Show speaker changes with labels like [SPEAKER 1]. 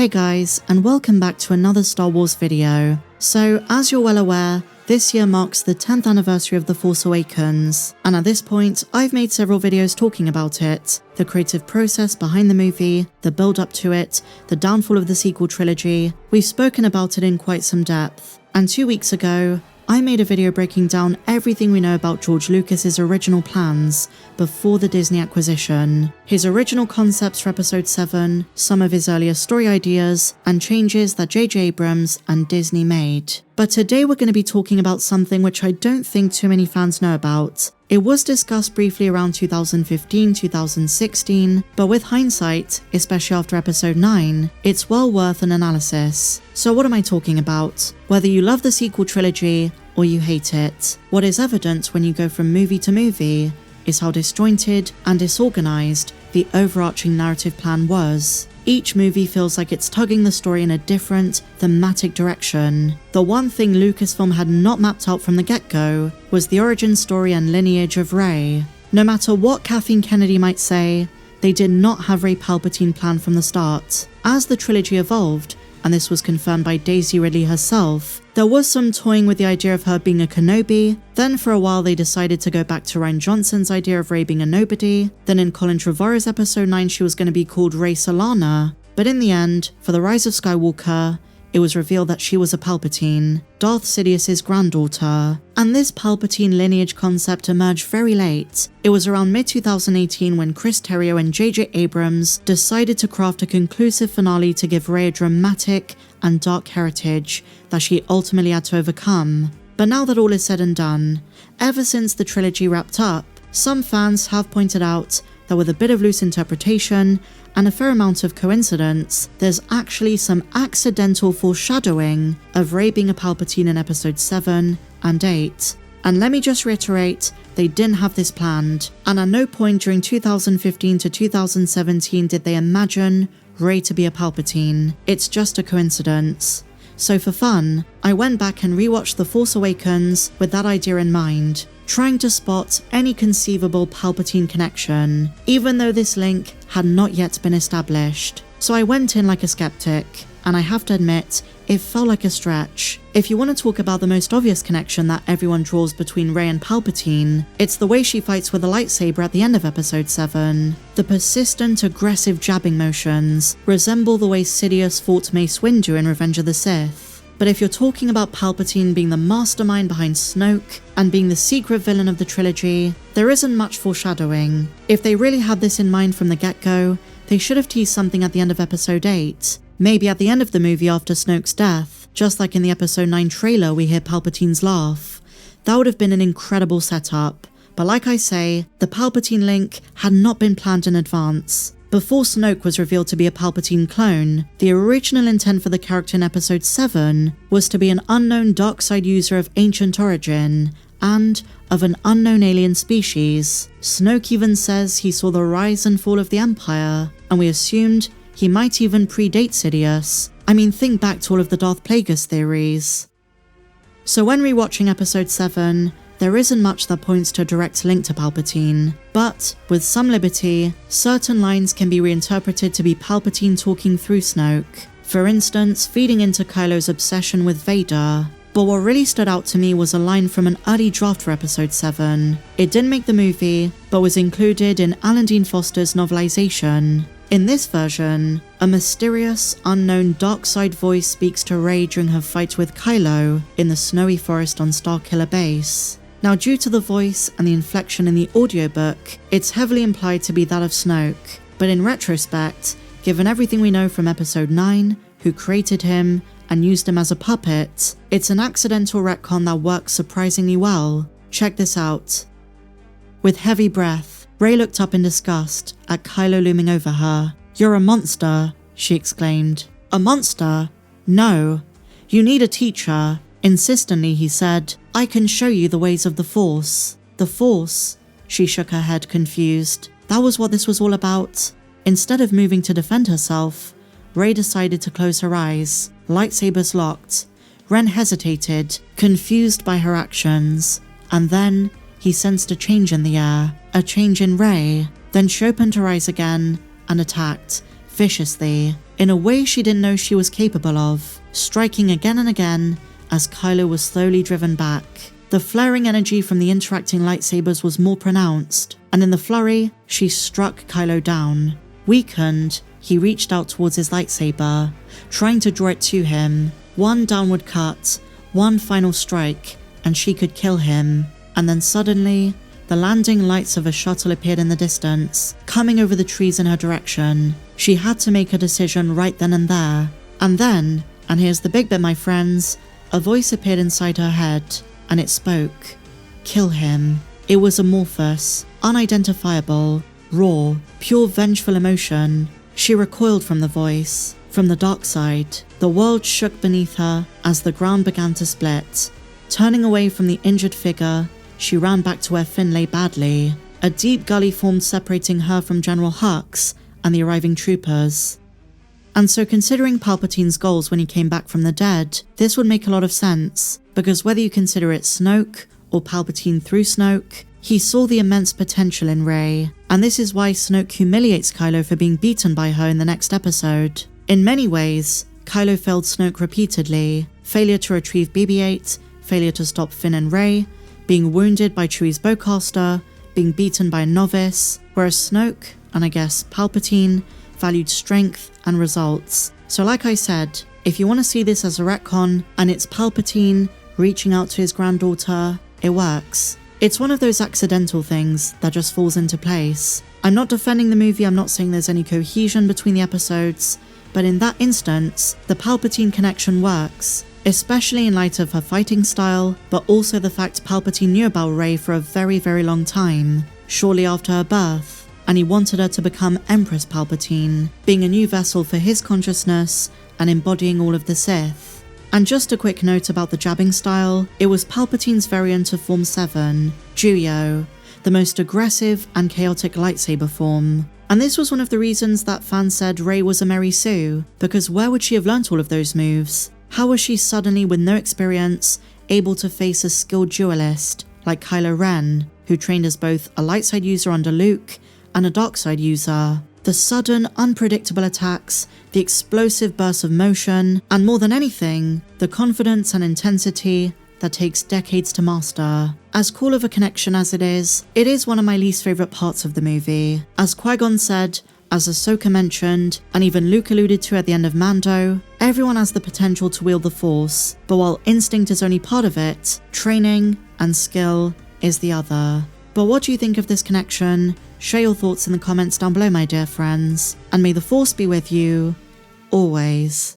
[SPEAKER 1] Hey guys, and welcome back to another Star Wars video. So, as you're well aware, this year marks the 10th anniversary of The Force Awakens, and at this point, I've made several videos talking about it, the creative process behind the movie, the build up to it, the downfall of the sequel trilogy. We've spoken about it in quite some depth, and 2 weeks ago, I made a video breaking down everything we know about George Lucas's original plans before the Disney acquisition, his original concepts for Episode 7, some of his earlier story ideas, and changes that J.J. Abrams and Disney made. But today we're going to be talking about something which I don't think too many fans know about. It was discussed briefly around 2015-2016, but with hindsight, especially after Episode 9, it's well worth an analysis. So what am I talking about? Whether you love the sequel trilogy or you hate it, what is evident when you go from movie to movie is how disjointed and disorganized the overarching narrative plan was. Each movie feels like it's tugging the story in a different, thematic direction. The one thing Lucasfilm had not mapped out from the get-go was the origin story and lineage of Rey. No matter what Kathleen Kennedy might say, they did not have Rey Palpatine planned from the start. As the trilogy evolved, and this was confirmed by Daisy Ridley herself, there was some toying with the idea of her being a Kenobi. Then for a while they decided to go back to Rian Johnson's idea of Rey being a nobody. Then in Colin Trevorrow's Episode 9 she was going to be called Rey Solana. But in the end, for The Rise of Skywalker, it was revealed that she was a Palpatine, Darth Sidious's granddaughter. And this Palpatine lineage concept emerged very late. It was around mid-2018 when Chris Terrio and J.J. Abrams decided to craft a conclusive finale to give Rey a dramatic and dark heritage that she ultimately had to overcome. But now that all is said and done, ever since the trilogy wrapped up, some fans have pointed out that with a bit of loose interpretation and a fair amount of coincidence, there's actually some accidental foreshadowing of Rey being a Palpatine in Episode 7 and 8. And let me just reiterate, they didn't have this planned, and at no point during 2015 to 2017 did they imagine Rey to be a Palpatine. It's just a coincidence. So for fun, I went back and rewatched The Force Awakens with that idea in mind, trying to spot any conceivable Palpatine connection, even though this link had not yet been established. So I went in like a skeptic, and I have to admit, it felt like a stretch. If you want to talk about the most obvious connection that everyone draws between Rey and Palpatine, it's the way she fights with a lightsaber at the end of Episode 7. The persistent, aggressive jabbing motions resemble the way Sidious fought Mace Windu in Revenge of the Sith. But if you're talking about Palpatine being the mastermind behind Snoke and being the secret villain of the trilogy, there isn't much foreshadowing. If they really had this in mind from the get-go, they should have teased something at the end of Episode 8. Maybe at the end of the movie after Snoke's death, just like in the Episode 9 trailer we hear Palpatine's laugh. That would have been an incredible setup. But like I say, the Palpatine link had not been planned in advance. Before Snoke was revealed to be a Palpatine clone, the original intent for the character in Episode 7 was to be an unknown dark side user of ancient origin, and of an unknown alien species. Snoke even says he saw the rise and fall of the Empire, and we assumed he might even predate Sidious. I mean, think back to all of the Darth Plagueis theories. So when rewatching Episode 7, there isn't much that points to a direct link to Palpatine, but with some liberty, certain lines can be reinterpreted to be Palpatine talking through Snoke. For instance, feeding into Kylo's obsession with Vader. But what really stood out to me was a line from an early draft for Episode 7. It didn't make the movie, but was included in Alan Dean Foster's Novelization. In this version, a mysterious, unknown dark side voice speaks to Rey during her fight with Kylo in the snowy forest on Starkiller Base. Now, due to the voice and the inflection in the audiobook, it's heavily implied to be that of Snoke. But in retrospect, given everything we know from Episode 9, who created him and used him as a puppet, it's an accidental retcon that works surprisingly well. Check this out. With heavy breath, Rey looked up in disgust at Kylo looming over her. "You're a monster," she exclaimed. "A monster? No. You need a teacher." Insistently, he said, "I can show you the ways of the Force." The Force? She shook her head, confused. That was what this was all about? Instead of moving to defend herself, Rey decided to close her eyes, lightsabers locked. Ren hesitated, confused by her actions. And then, he sensed a change in the air, a change in Rey. Then she opened her eyes again and attacked, viciously, in a way she didn't know she was capable of, striking again and again as Kylo was slowly driven back. The flaring energy from the interacting lightsabers was more pronounced, and in the flurry, she struck Kylo down. Weakened, he reached out towards his lightsaber, trying to draw it to him. One downward cut, one final strike, and she could kill him. And then suddenly, the landing lights of a shuttle appeared in the distance, coming over the trees in her direction. She had to make a decision right then and there. And then, and here's the big bit, my friends, a voice appeared inside her head, and it spoke. Kill him. It was amorphous, unidentifiable, raw, pure vengeful emotion. She recoiled from the voice, from the dark side. The world shook beneath her as the ground began to split. Turning away from the injured figure, she ran back to where Finn lay badly. A deep gully formed separating her from General Hux and the arriving troopers. And so considering Palpatine's goals when he came back from the dead, this would make a lot of sense, because whether you consider it Snoke or Palpatine through Snoke, he saw the immense potential in Rey, and this is why Snoke humiliates Kylo for being beaten by her in the next episode. In many ways, Kylo failed Snoke repeatedly: failure to retrieve BB-8, failure to stop Finn and Rey, being wounded by Chewie's bowcaster, being beaten by a novice, whereas Snoke, and I guess Palpatine, valued strength and results. So like I said, if you want to see this as a retcon, and it's Palpatine reaching out to his granddaughter, it works. It's one of those accidental things that just falls into place. I'm not defending the movie, I'm not saying there's any cohesion between the episodes, but in that instance, the Palpatine connection works, especially in light of her fighting style, but also the fact Palpatine knew about Rey for a very, very long time, shortly after her birth, and he wanted her to become Empress Palpatine, being a new vessel for his consciousness and embodying all of the Sith. And just a quick note about the jabbing style, it was Palpatine's variant of Form 7, Juyo, the most aggressive and chaotic lightsaber form. And this was one of the reasons that fans said Rey was a Mary Sue, because where would she have learnt all of those moves? How was she suddenly, with no experience, able to face a skilled duelist like Kylo Ren, who trained as both a light side user under Luke and a dark side user? The sudden, unpredictable attacks, the explosive bursts of motion, and more than anything, the confidence and intensity that takes decades to master. As cool of a connection as it is one of my least favourite parts of the movie. As Qui-Gon said, as Ahsoka mentioned, and even Luke alluded to at the end of Mando, everyone has the potential to wield the Force, but while instinct is only part of it, training and skill is the other. But what do you think of this connection? Share your thoughts in the comments down below, my dear friends, and may the Force be with you, always.